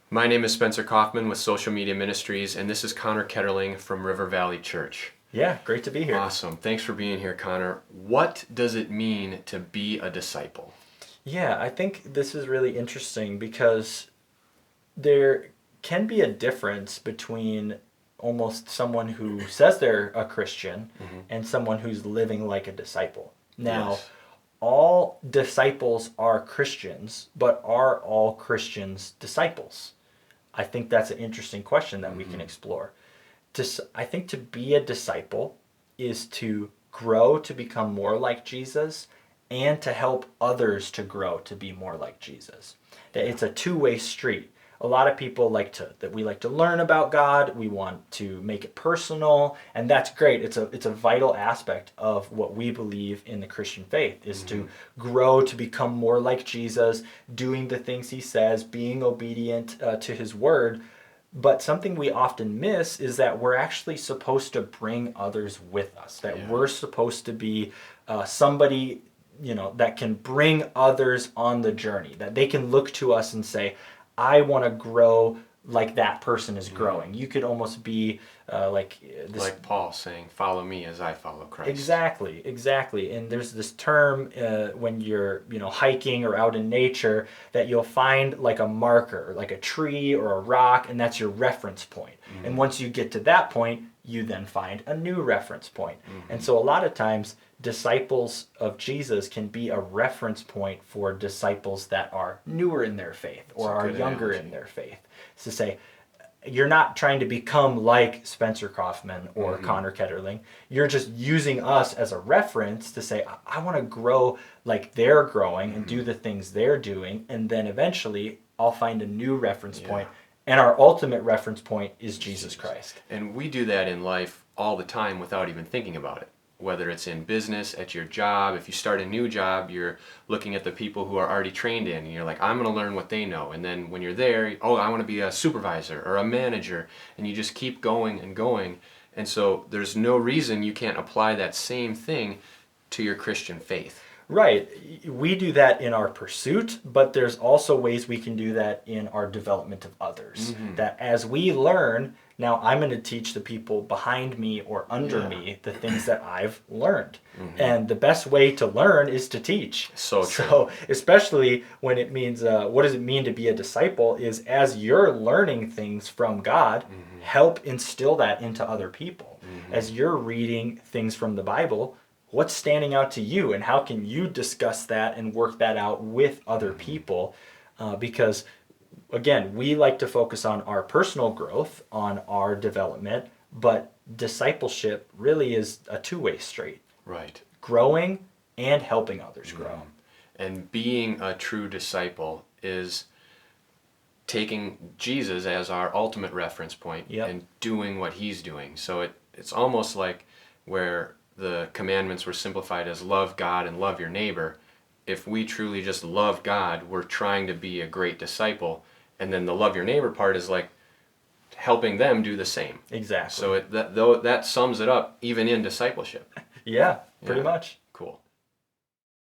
My name is Spencer Kaufman with Social Media Ministries, and this is Connor Ketterling from River Valley Church. Yeah, great to be here. Awesome. Thanks for being here, Connor. What does it mean to be a disciple? Yeah, I think this is really interesting because there can be a difference between almost someone who says they're a Christian and someone who's living like a disciple. Now, Yes. all disciples are Christians, but are all Christians disciples? I think that's an interesting question that we can explore. I think to be a disciple is to grow to become more like Jesus and to help others to grow to be more like Jesus. That it's a two-way street. A lot of people we like to learn about God, we want to make it personal, and that's great. It's a vital aspect of what we believe in the Christian faith is to grow to become more like Jesus, doing the things he says, being obedient to his word. But something we often miss is that we're actually supposed to bring others with us. That Yeah. we're supposed to be somebody, that can bring others on the journey. That they can look to us and say, "I want to grow like that person is growing." You could almost be this. Like Paul saying, follow me as I follow Christ. Exactly. And there's this term when you're, hiking or out in nature that you'll find like a marker, like a tree or a rock, and that's your reference point. And once you get to that point, you then find a new reference point. And so a lot of times, disciples of Jesus can be a reference point for disciples that are newer in their faith or That's a are good younger analogy. in their faith. It's to say, you're not trying to become like Spencer Kaufman or Connor Ketterling. You're just using us as a reference to say, I want to grow like they're growing and do the things they're doing. And then eventually I'll find a new reference point. And our ultimate reference point is Jesus Christ. And we do that in life all the time without even thinking about it. Whether it's in business, at your job, if you start a new job, you're looking at the people who are already trained in, and you're like, I'm going to learn what they know. And then when you're there, oh, I want to be a supervisor or a manager. And you just keep going and going. And so there's no reason you can't apply that same thing to your Christian faith. Right. We do that in our pursuit, but there's also ways we can do that in our development of others. That as we learn, now I'm going to teach the people behind me or under me the things that I've learned. And the best way to learn is to teach. So true. So especially when it means, what does it mean to be a disciple is as you're learning things from God, help instill that into other people. As you're reading things from the Bible, what's standing out to you and how can you discuss that and work that out with other people? Because again, we like to focus on our personal growth, on our development, but discipleship really is a two-way street. Right. Growing and helping others grow. And being a true disciple is taking Jesus as our ultimate reference point and doing what he's doing. So it's almost like where the commandments were simplified as love God and love your neighbor. If we truly just love God, we're trying to be a great disciple. And then the love your neighbor part is like helping them do the same. Exactly. So that sums it up even in discipleship. Yeah, pretty Yeah. much. Cool.